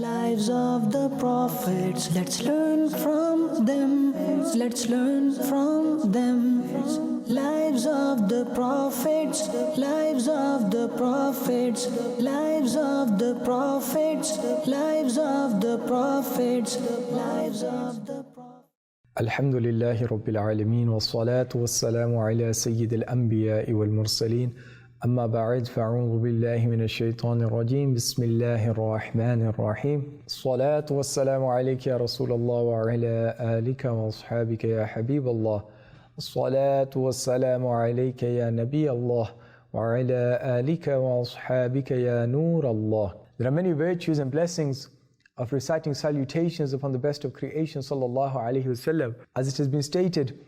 Lives of the prophets, let's learn from them. Let's learn from them. Lives of the prophets, lives of the prophets, lives of the prophets, lives of the prophets, lives of the prophets. Alhamdulillahi Rabbil Alameen wa salatu wa salamu ala Sayyid al-Anbiya wal Mursaleen. Amma ba'id, fa'udhu billahi minash shaitanir rajim. Bismillahir rahmanir rahim. Salatu wa salamu alayka ya Rasulallah wa ala alika wa ashabika ya Habiballah. Salatu wa salamu alayka ya Nabi Allah wa ala alika wa ashabika ya Nur Allah. There are many virtues and blessings of reciting salutations upon the best of creation sallallahu alaihi wasallam. As it has been stated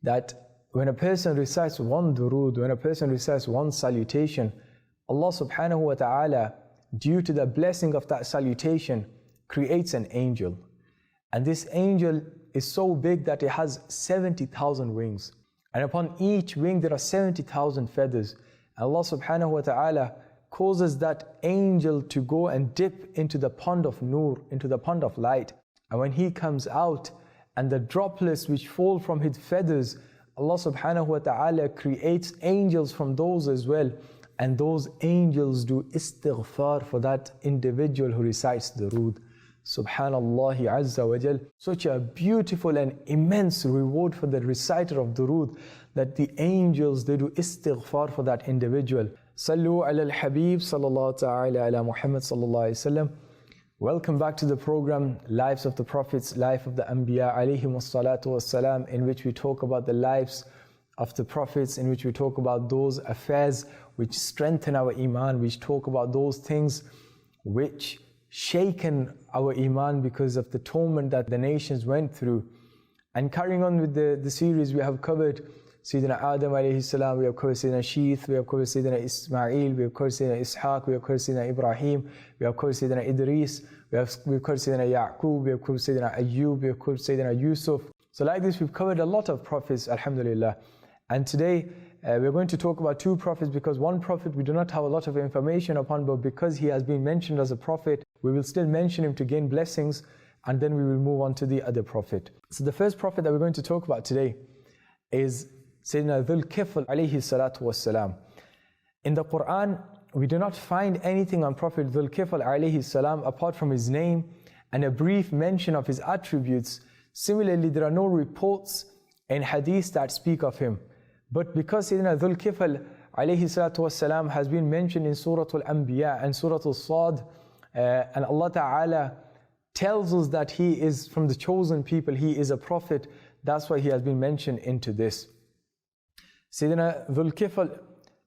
that when a person recites one durood, when a person recites one salutation, Allah subhanahu wa ta'ala, due to the blessing of that salutation, creates an angel. And this angel is so big that it has 70,000 wings. And upon each wing there are 70,000 feathers. And Allah subhanahu wa ta'ala causes that angel to go and dip into the pond of nur, into the pond of light. And when he comes out and the droplets which fall from his feathers, Allah subhanahu wa ta'ala creates angels from those as well. And those angels do istighfar for that individual who recites the durood. Subhanallah Azza wa Jal. Such a beautiful and immense reward for the reciter of durood, that the angels, they do istighfar for that individual. Sallu ala al-Habib sallallahu ta'ala ala Muhammad sallallahu alayhi wa sallam. Welcome back to the program Lives of the Prophets, Life of the Anbiya alayhim wassalatu wassalam, in which we talk about the lives of the Prophets, in which we talk about those affairs which strengthen our Iman, which talk about those things which shaken our Iman because of the torment that the nations went through. And carrying on with the series, we have covered Sayyidina Adam alayhi salam, we have covered Sayyidina Sheeth, we have covered Sayyidina Ismail, we have covered Sayyidina Ishaq, we have covered Sayyidina Ibrahim, we have covered Sayyidina Idris, we have covered Sayyidina Yaqub, we have covered Sayyidina Ayyub, we have covered Sayyidina Yusuf. So like this, we've covered a lot of prophets, alhamdulillah. And today, we're going to talk about two prophets, because one prophet we do not have a lot of information upon, but because he has been mentioned as a prophet, we will still mention him to gain blessings, and then we will move on to the other prophet. So the first prophet that we're going to talk about today is Sayyidina Dhul Kifl alayhi salatu wassalam. In the Quran, we do not find anything on Prophet Dhul Kifl alayhi salam apart from his name and a brief mention of his attributes. Similarly, there are no reports in hadith that speak of him. But because Sayyidina Dhul Kifl alayhi salatu wassalam has been mentioned in Surah Al-Anbiya and Surah Al-Sad, and Allah Ta'ala tells us that he is from the chosen people, he is a prophet, that's why he has been mentioned into this. Sayyidina Dhul Kifl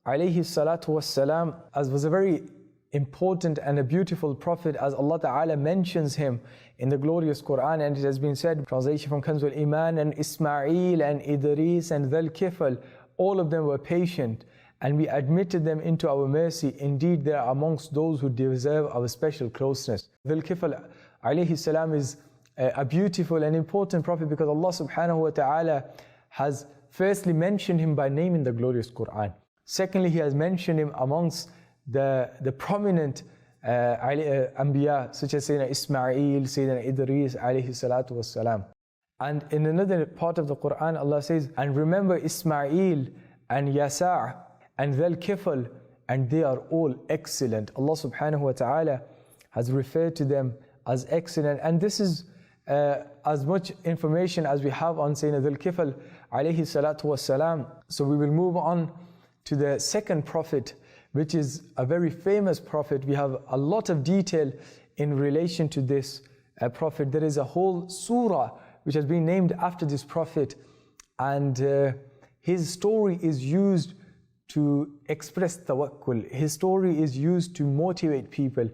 alayhi salatu wassalam was a very important and a beautiful prophet, as Allah Ta'ala mentions him in the glorious Quran, and it has been said, translation from Kanzul Iman, and Ismail and Idris and Dhul Kifl, all of them were patient, and we admitted them into our mercy. Indeed, they are amongst those who deserve our special closeness. Dhul Kifl alayhi salam is a beautiful and important prophet, because Allah subhanahu wa ta'ala has firstly mentioned him by name in the glorious Quran. Secondly, he has mentioned him amongst the prominent Anbiya, such as Sayyidina Ismail, Sayyidina Idris alayhi salatu wassalam. And in another part of the Quran, Allah says, and remember Ismail and Yasa' and Dhul Kifl, and they are all excellent. Allah subhanahu wa ta'ala has referred to them as excellent. And this is as much information as we have on Sayyidina Dhul Kifl alayhi salatu wassalam. So we will move on to the second prophet, which is a very famous prophet. We have a lot of detail in relation to this prophet. There is a whole surah which has been named after this prophet, and his story is used to express tawakkul. His story is used to motivate people,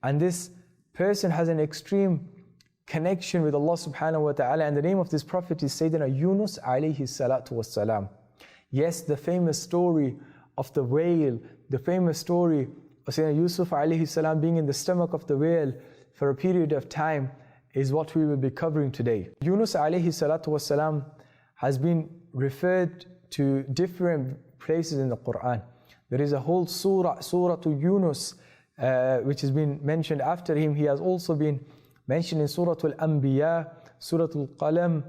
and this person has an extreme connection with Allah subhanahu wa ta'ala. And the name of this prophet is Sayyidina Yunus alayhi salatu wassalam. Yes, the famous story of the whale, the famous story of Sayyidina Yusuf alayhi salam being in the stomach of the whale for a period of time, is what we will be covering today. Yunus alayhi salatu wassalam has been referred to different places in the Quran. There is a whole surah to Yunus, which has been mentioned after him. He has also been mentioned in Surah Al-Anbiya, Surah Al-Qalam,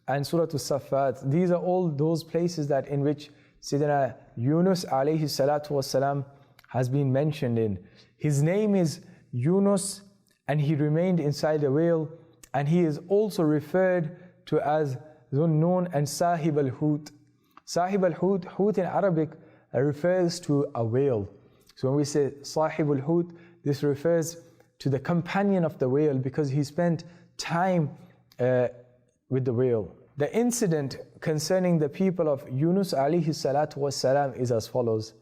and Surah Al-Saffat. These are all those places that in which Sayyidina Yunus alayhi salatu wasalam has been mentioned in. His name is Yunus, and he remained inside the whale, and he is also referred to as Dhunnun and Sahib al-Hut. Sahib al-Hut, Hut in Arabic refers to a whale. So when we say Sahib al-Hut, this refers to the companion of the whale because he spent time with the whale. The incident concerning the people of Yunus alayhi salatu wasalam is as follows.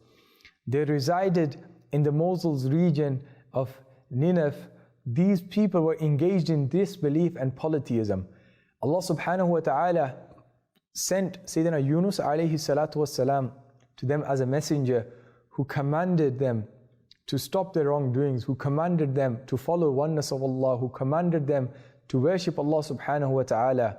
They resided in the Mosul's region of Nineveh. These people were engaged in disbelief and polytheism. Allah subhanahu wa ta'ala sent Sayyidina Yunus alayhi salatu wasalam to them as a messenger who commanded them to stop their wrongdoings, who commanded them to follow oneness of Allah, who commanded them to worship Allah subhanahu wa ta'ala.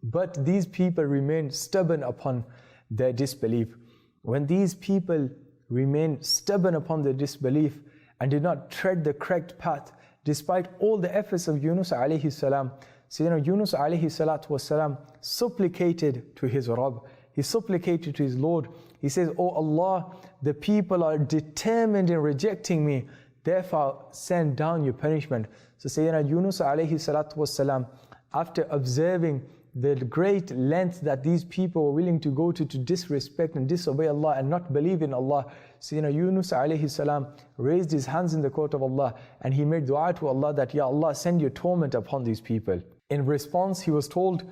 But these people remained stubborn upon their disbelief. When these people remained stubborn upon their disbelief and did not tread the correct path, despite all the efforts of Yunus alayhi salam, Sayyidina Yunus alayhi salatu wasalam supplicated to his Rabb. He supplicated to his Lord. He says, "Oh Allah, the people are determined in rejecting me, therefore send down your punishment." So Sayyidina Yunus alayhi salatu wasalam, after observing the great length that these people were willing to go to disrespect and disobey Allah and not believe in Allah, Sayyidina Yunus alayhi salam raised his hands in the court of Allah and he made dua to Allah that, "Ya Allah, send your torment upon these people." In response, he was told,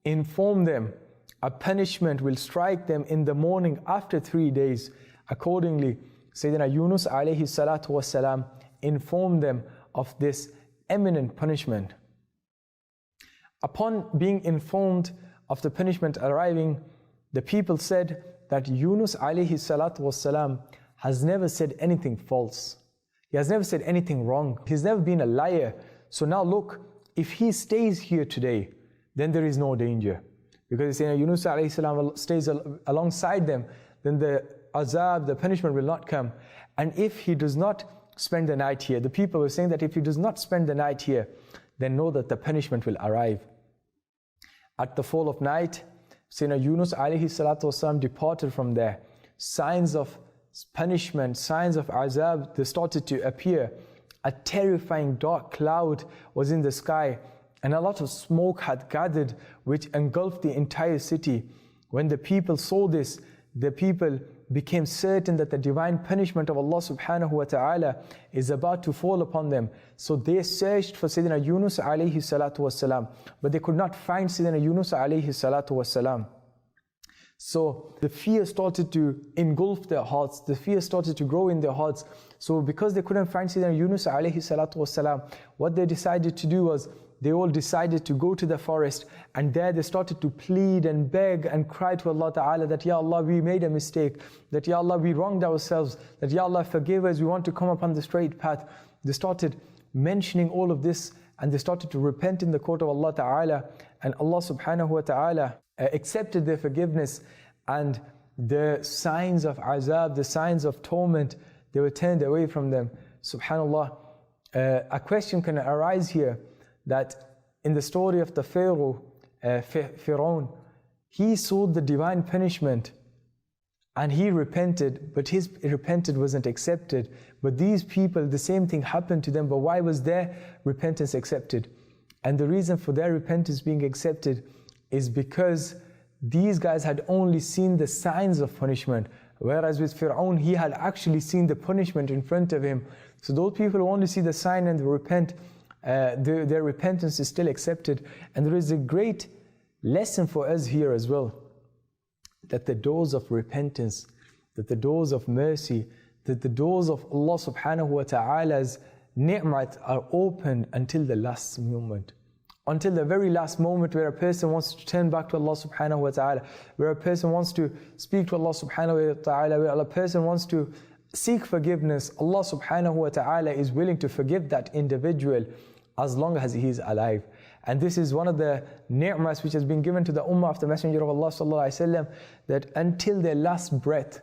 "Inform them, a punishment will strike them in the morning after 3 days." Accordingly, Sayyidina Yunus alayhi salatu wasalam informed them of this imminent punishment. Upon being informed of the punishment arriving, the people said that Yunus alayhi salatu wasalam has never said anything false. He has never said anything wrong. He's never been a liar. So now look, if he stays here today, then there is no danger. Because Yunus alayhi salam stays alongside them, then the azab, the punishment will not come. And if he does not spend the night here, the people were saying that if he does not spend the night here, then know that the punishment will arrive. At the fall of night, Sayyidina Yunus alayhi salatu wasalam departed from there. Signs of punishment, signs of azab, they started to appear. A terrifying dark cloud was in the sky, and a lot of smoke had gathered which engulfed the entire city. When the people saw this, the people became certain that the divine punishment of Allah subhanahu wa ta'ala is about to fall upon them. So they searched for Sayyidina Yunus alayhi salatu wasalam, but they could not find Sayyidina Yunus alayhi salatu wasalam. So the fear started to engulf their hearts, the fear started to grow in their hearts. So because they couldn't find Sayyidina Yunus alayhi salatu wasalam, what they decided to do was, they all decided to go to the forest, and there they started to plead and beg and cry to Allah Ta'ala that, "Ya Allah, we made a mistake, that Ya Allah, we wronged ourselves, that Ya Allah, forgive us, we want to come upon the straight path." They started mentioning all of this, and they started to repent in the court of Allah Ta'ala, and Allah Subhanahu wa Ta'ala accepted their forgiveness, and the signs of azab, the signs of torment, they were turned away from them. Subhanallah. A question can arise here, that in the story of the Pharaoh, Pharaoh, he saw the divine punishment and he repented, but his repentance wasn't accepted. But these people, the same thing happened to them, but why was their repentance accepted? And the reason for their repentance being accepted is because these guys had only seen the signs of punishment, whereas with Pharaoh, he had actually seen the punishment in front of him. So those people who only see the sign and repent, their repentance is still accepted. And there is a great lesson for us here as well, that the doors of repentance, that the doors of mercy, that the doors of Allah subhanahu wa ta'ala's ni'mat are open until the last moment. Until the very last moment where a person wants to turn back to Allah subhanahu wa ta'ala, where a person wants to speak to Allah subhanahu wa ta'ala, where a person wants to seek forgiveness, Allah subhanahu wa ta'ala is willing to forgive that individual as long as he is alive. And this is one of the ni'mas which has been given to the ummah of the Messenger of Allah sallallahu alaihi wasallam, that until their last breath,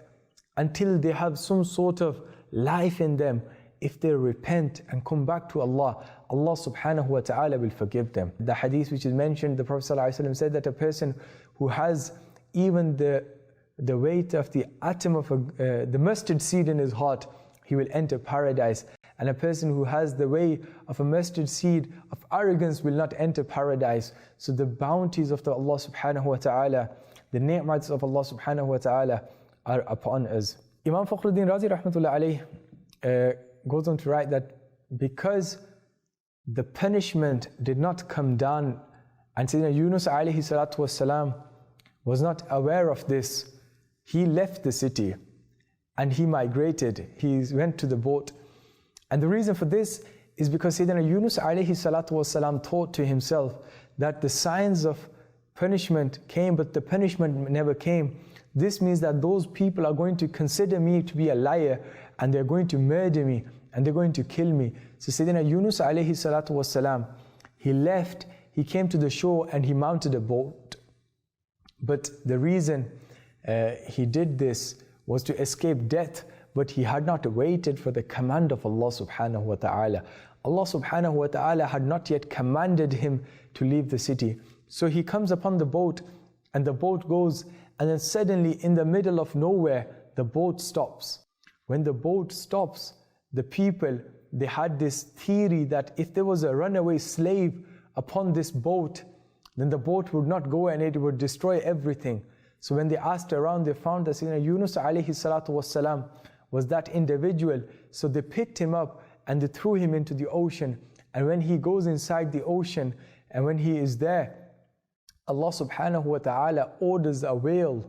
until they have some sort of life in them, if they repent and come back to Allah, Allah subhanahu wa ta'ala will forgive them. The hadith which is mentioned, the Prophet ﷺ said that a person who has even the weight of the atom of the mustard seed in his heart, he will enter paradise. And a person who has the weight of a mustard seed of arrogance will not enter paradise. So the bounties of Allah subhanahu wa ta'ala, the ni'mats of Allah subhanahu wa ta'ala are upon us. Imam Fakhruddin Razi rahmatullah alayh goes on to write that because the punishment did not come down and Sayyidina Yunus alayhi salatu wasalam was not aware of this, he left the city and he migrated. He went to the boat. And the reason for this is because Sayyidina Yunus alayhi salatu wasalam thought to himself that the signs of punishment came, but the punishment never came. This means that those people are going to consider me to be a liar and they're going to murder me and they're going to kill me. So Sayyidina Yunus alayhi salatu wasalam, he left, he came to the shore and he mounted a boat. But the reason he did this was to escape death, but he had not waited for the command of Allah subhanahu wa ta'ala. Allah subhanahu wa ta'ala had not yet commanded him to leave the city. So he comes upon the boat and the boat goes, and then suddenly in the middle of nowhere, the boat stops. When the boat stops, the people, they had this theory that if there was a runaway slave upon this boat, then the boat would not go and it would destroy everything. So when they asked around, they found that Sayyidina Yunus alayhi salatu wasalam was that individual. So they picked him up and they threw him into the ocean. And when he goes inside the ocean and when he is there, Allah subhanahu wa ta'ala orders a whale,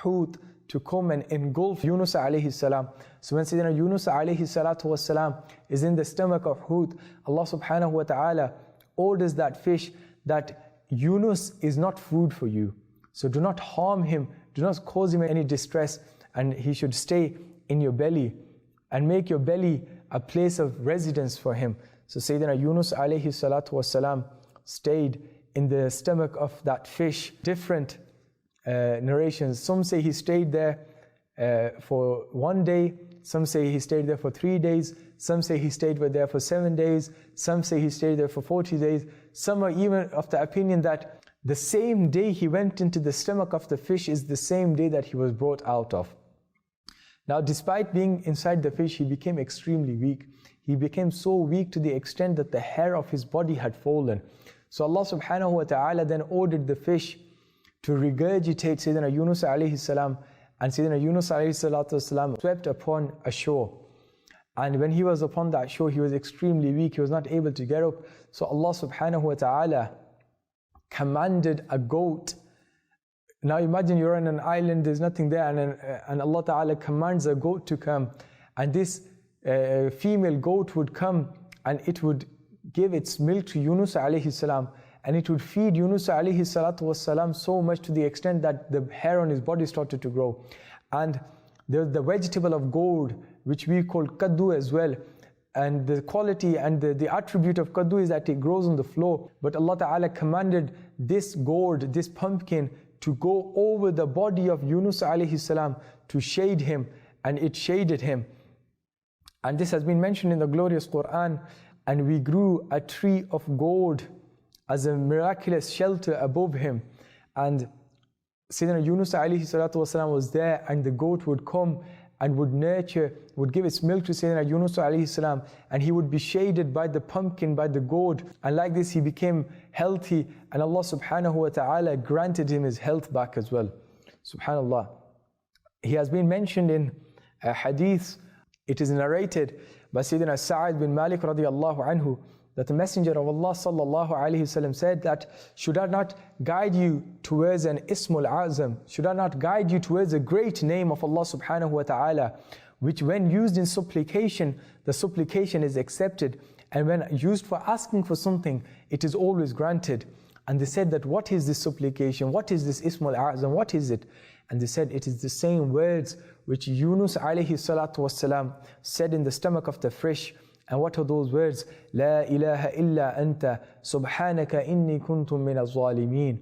Hut, to come and engulf Yunus alayhi salam. So when Sayyidina Yunus alayhi salatu wasalam is in the stomach of Hut, Allah subhanahu wa ta'ala orders that fish that Yunus is not food for you. So do not harm him, do not cause him any distress, and he should stay in your belly and make your belly a place of residence for him. So Sayyidina Yunus alayhi salatu wasalam stayed in the stomach of that fish. Different narrations. Some say he stayed there for 1 day, some say he stayed there for 3 days, some say he stayed there for 7 days, some say he stayed there for 40 days. Some are even of the opinion that the same day he went into the stomach of the fish is the same day that he was brought out of. Now, despite being inside the fish, he became extremely weak. He became so weak to the extent that the hair of his body had fallen. So Allah subhanahu wa ta'ala then ordered the fish to regurgitate Sayyidina Yunus alayhi salam, and Sayyidina Yunus alayhi salatu salam swept upon a shore. And when he was upon that shore, he was extremely weak, he was not able to get up. So Allah subhanahu wa ta'ala commanded a goat. Now imagine you're on an island, there's nothing there, and Allah ta'ala commands a goat to come, and this female goat would come and it would give its milk to Yunus alayhi salam, and it would feed Yunus alayhi salatu wasalam so much to the extent that the hair on his body started to grow. And there's the vegetable of gourd, which we call kaddu as well. And the quality and the attribute of kaddu is that it grows on the floor. But Allah Ta'ala commanded this gourd, this pumpkin, to go over the body of Yunus alayhi salam to shade him, and it shaded him. And this has been mentioned in the glorious Quran. And we grew a tree of gourd as a miraculous shelter above him. And Sayyidina Yunus alayhi salatu wasalam was there, and the goat would come and would nurture, would give its milk to Sayyidina Yunus alayhi salam, and he would be shaded by the pumpkin, by the gourd, and like this he became healthy, and Allah subhanahu wa ta'ala granted him his health back as well. Subhanallah. He has been mentioned in a hadith. It is narrated by Sayyidina Sa'ad bin Malik radiallahu anhu that the Messenger of Allah sallallahu alayhi wasallam said that, should I not guide you towards an Ismul Azam, should I not guide you towards a great name of Allah subhanahu wa ta'ala, which when used in supplication, the supplication is accepted, and when used for asking for something, it is always granted. And they said that, what is this supplication? What is this Ismul Azam? What is it? And they said, it is the same words which Yunus alayhi salatu wasalam said in the stomach of the fish. And what are those words? La ilaha illa anta subhanaka inni kuntum min az-zalimin.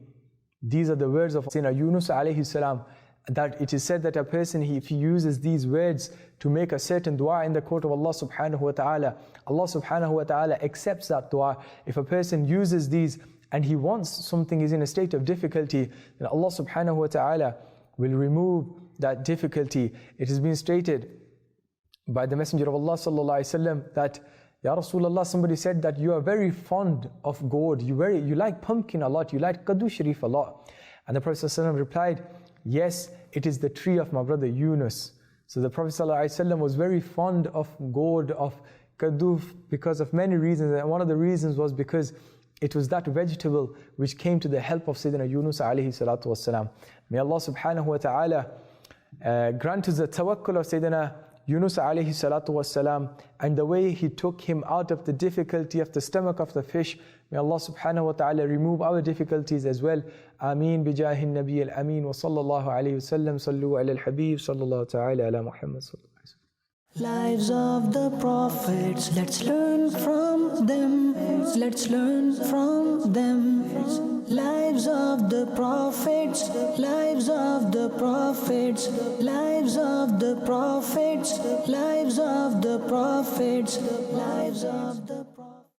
These are the words of Sayyidina Yunus alayhi salam, that it is said that a person, if he uses these words to make a certain dua in the court of Allah subhanahu wa ta'ala, Allah subhanahu wa ta'ala accepts that dua. If a person uses these and he wants something, is in a state of difficulty, then Allah subhanahu wa ta'ala will remove that difficulty. It has been stated by the Messenger of Allah sallallahu alaihi wasallam that, Ya Rasulullah, somebody said that you are very fond of gourd, you like pumpkin a lot, you like Kaddu Sharif a lot. And the Prophet sallallahu alaihi wasallam replied, yes, it is the tree of my brother Yunus. So the Prophet sallallahu alaihi wasallam was very fond of gourd, of Kaddu, because of many reasons, and one of the reasons was because it was that vegetable which came to the help of Sayyidina Yunus alayhi salatu wasalam. May Allah subhanahu wa ta'ala grant us the tawakkul of Sayyidina Yunus alayhi salatu wasalam, and the way he took him out of the difficulty of the stomach of the fish. May Allah subhanahu wa ta'ala remove our difficulties as well. Ameen bijahin nabiy al-ameen wa sallallahu alayhi wa sallam. Sallu ala al-habib sallallahu ta'ala ala Muhammad sallallahu alayhi wa sallam. Lives of the prophets, let's learn from them. Let's learn from them. Lives of the prophets, lives of the prophets, lives of the prophets, lives of the prophets, lives of the prophets.